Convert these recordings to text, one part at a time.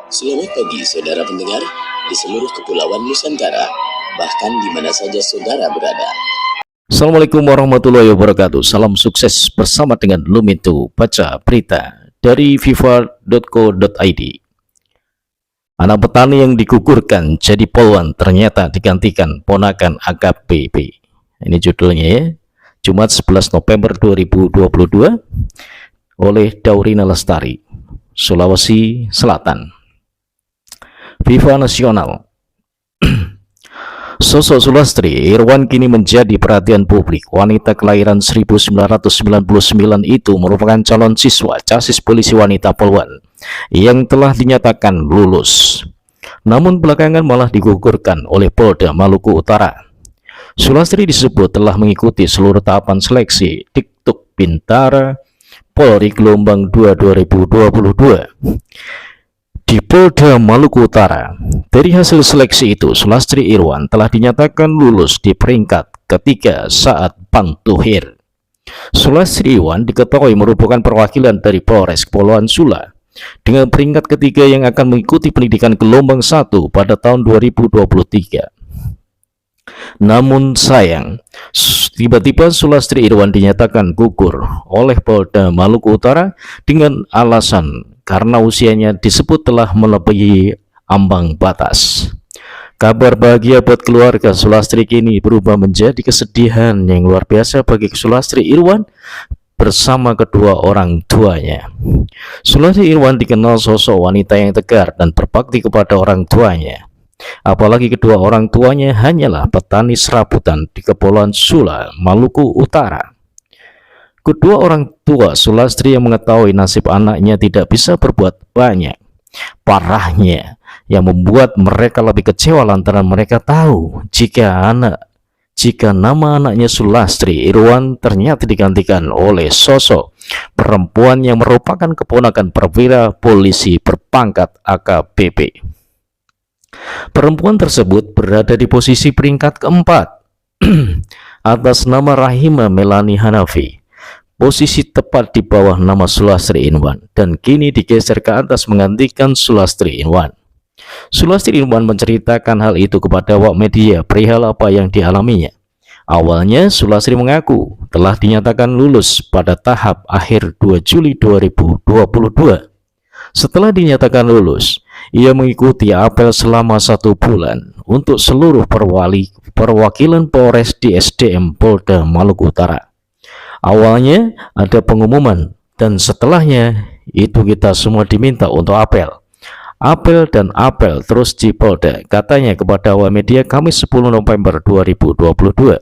Selamat pagi saudara pendengar di seluruh kepulauan Nusantara, bahkan di mana saja saudara berada. Assalamualaikum warahmatullahi wabarakatuh. Salam sukses bersama dengan Lumintu Baca Berita dari viva.co.id. Anak petani yang digugurkan jadi polwan ternyata digantikan ponakan AKBP. Ini judulnya ya. Jumat 11 November 2022 oleh Daurina Lestari, Sulawesi Selatan. Viva Nasional. Sosok Sulastri Irwan kini menjadi perhatian publik. Wanita kelahiran 1999 itu merupakan calon siswa casis polisi wanita Polwan yang telah dinyatakan lulus. Namun belakangan malah digugurkan oleh Polda Maluku Utara. Sulastri disebut telah mengikuti seluruh tahapan seleksi Tiktuk Bintara Polri gelombang 2 2022 di Polda Maluku Utara. Dari hasil seleksi itu, Sulastri Irwan telah dinyatakan lulus di peringkat ketiga saat Pantuhir. Sulastri Irwan diketahui merupakan perwakilan dari Polres Kepulauan Sula dengan peringkat ketiga yang akan mengikuti pendidikan gelombang 1 pada tahun 2023. Namun sayang, tiba-tiba Sulastri Irwan dinyatakan gugur oleh Polda Maluku Utara dengan alasan karena usianya disebut telah melebihi ambang batas. Kabar bahagia buat keluarga Sulastri kini berubah menjadi kesedihan yang luar biasa bagi Sulastri Irwan bersama kedua orang tuanya. Sulastri Irwan dikenal sosok wanita yang tegar dan berbakti kepada orang tuanya. Apalagi kedua orang tuanya hanyalah petani serabutan di Kepulauan Sula, Maluku Utara. Kedua orang tua Sulastri yang mengetahui nasib anaknya tidak bisa berbuat banyak. Parahnya, yang membuat mereka lebih kecewa lantaran mereka tahu jika nama anaknya Sulastri Irwan ternyata digantikan oleh sosok perempuan yang merupakan keponakan perwira polisi berpangkat AKBP. Perempuan tersebut berada di posisi peringkat keempat atas nama Rahima Melani Hanafi, posisi tepat di bawah nama Sulastri Irwan, dan kini digeser ke atas menggantikan Sulastri Irwan. Sulastri Irwan menceritakan hal itu kepada awak media perihal apa yang dialaminya. Awalnya Sulastri mengaku telah dinyatakan lulus pada tahap akhir 2 Juli 2022. Setelah dinyatakan lulus, ia mengikuti apel selama 1 bulan untuk seluruh perwakilan Polres di SDM Polda Maluku Utara. Awalnya ada pengumuman dan setelahnya itu kita semua diminta untuk apel. Apel dan apel terus di Polda, katanya kepada awak media Kamis 10 November 2022.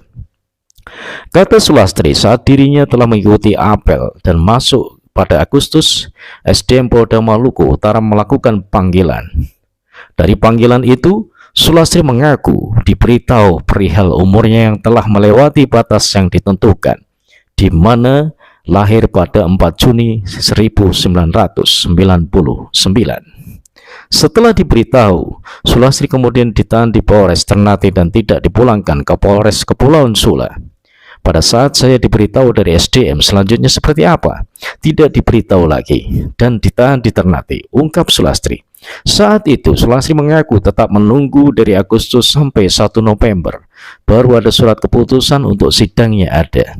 Kata Sulastri saat dirinya telah mengikuti apel dan masuk pada Agustus, SDM Polda Maluku Utara melakukan panggilan. Dari panggilan itu, Sulastri mengaku diberitahu perihal umurnya yang telah melewati batas yang ditentukan, di mana lahir pada 4 Juni 1999. Setelah diberitahu, Sulastri kemudian ditahan di Polres Ternate dan tidak dipulangkan ke Polres Kepulauan Sula. Pada saat saya diberitahu dari SDM selanjutnya seperti apa, tidak diberitahu lagi dan ditahan di Ternate, ungkap Sulastri. Saat itu Sulastri mengaku tetap menunggu dari Agustus sampai 1 November, baru ada surat keputusan untuk sidangnya ada.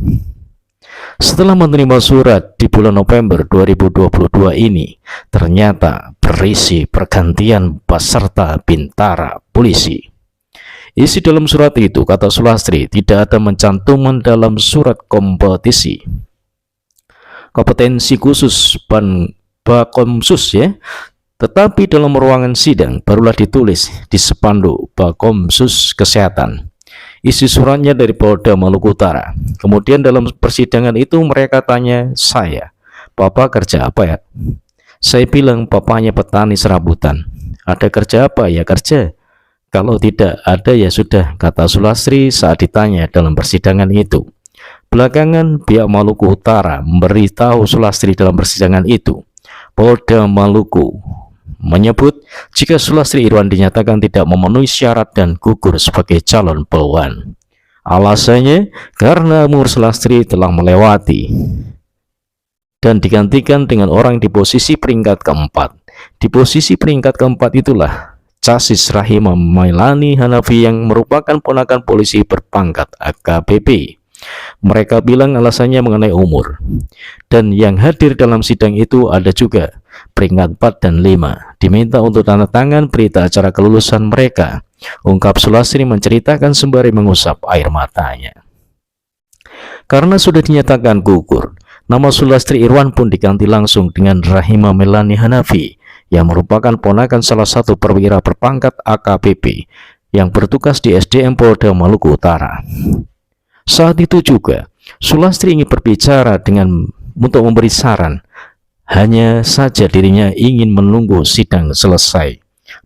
Setelah menerima surat di bulan November 2022 ini, ternyata berisi pergantian peserta bintara polisi. Isi dalam surat itu, kata Sulastri, tidak ada mencantumkan dalam surat kompetisi kompetensi khusus Bakomsus ya, tetapi dalam ruangan sidang barulah ditulis di spanduk Bakomsus Kesehatan. Isi suratnya dari Polda Maluku Utara. Kemudian dalam persidangan itu mereka tanya saya, "Papa kerja apa ya?" Saya bilang, "Papanya petani serabutan." "Ada kerja apa?" "Ya kerja." "Kalau tidak ada ya sudah," kata Sulastri saat ditanya dalam persidangan itu. Belakangan pihak Maluku Utara memberitahu Sulastri dalam persidangan itu. Polda Maluku menyebut jika Sulastri Irwan dinyatakan tidak memenuhi syarat dan gugur sebagai calon polwan. Alasannya karena umur Sulastri telah melewati dan digantikan dengan orang di posisi peringkat keempat Di posisi peringkat keempat itulah Casis Rahima Mailani Hanafi yang merupakan ponakan polisi berpangkat AKBP. Mereka bilang alasannya mengenai umur. Dan yang hadir dalam sidang itu ada juga peringkat 4 dan 5, diminta untuk tanda tangan berita acara kelulusan mereka, ungkap Sulastri menceritakan sembari mengusap air matanya. Karena sudah dinyatakan gugur, nama Sulastri Irwan pun diganti langsung dengan Rahima Mailani Hanafi, yang merupakan ponakan salah satu perwira berpangkat AKBP yang bertugas di SDM Polda Maluku Utara. Saat itu juga, Sulastri ingin berbicara untuk memberi saran. Hanya saja dirinya ingin menunggu sidang selesai.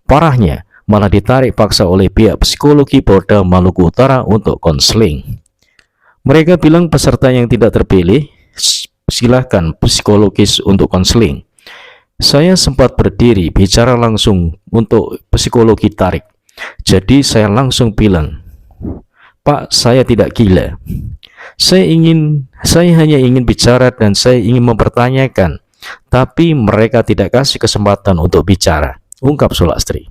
Parahnya, malah ditarik paksa oleh pihak psikologi Polda Maluku Utara untuk konseling. Mereka bilang peserta yang tidak terpilih, silakan psikologis untuk konseling. Saya sempat berdiri bicara langsung untuk psikologi tarik. Jadi saya langsung bilang, Pak, saya tidak gila. Saya hanya ingin bicara dan saya ingin mempertanyakan, tapi mereka tidak kasih kesempatan untuk bicara, ungkap Sulastri.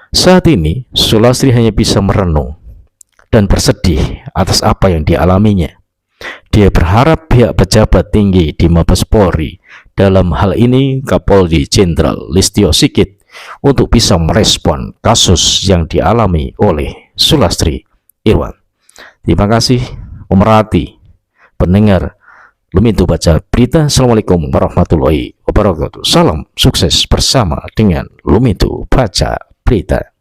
Saat ini, Sulastri hanya bisa merenung dan bersedih atas apa yang dialaminya. Dia berharap pihak pejabat tinggi di Mabes Polri, dalam hal ini Kapolri Jenderal Listio Sigit, untuk bisa merespon kasus yang dialami oleh Sulastri Irwan. Terima kasih pemerhati, pendengar Lumintu Baca Berita. Assalamualaikum warahmatullahi wabarakatuh. Salam sukses bersama dengan Lumintu Baca Berita.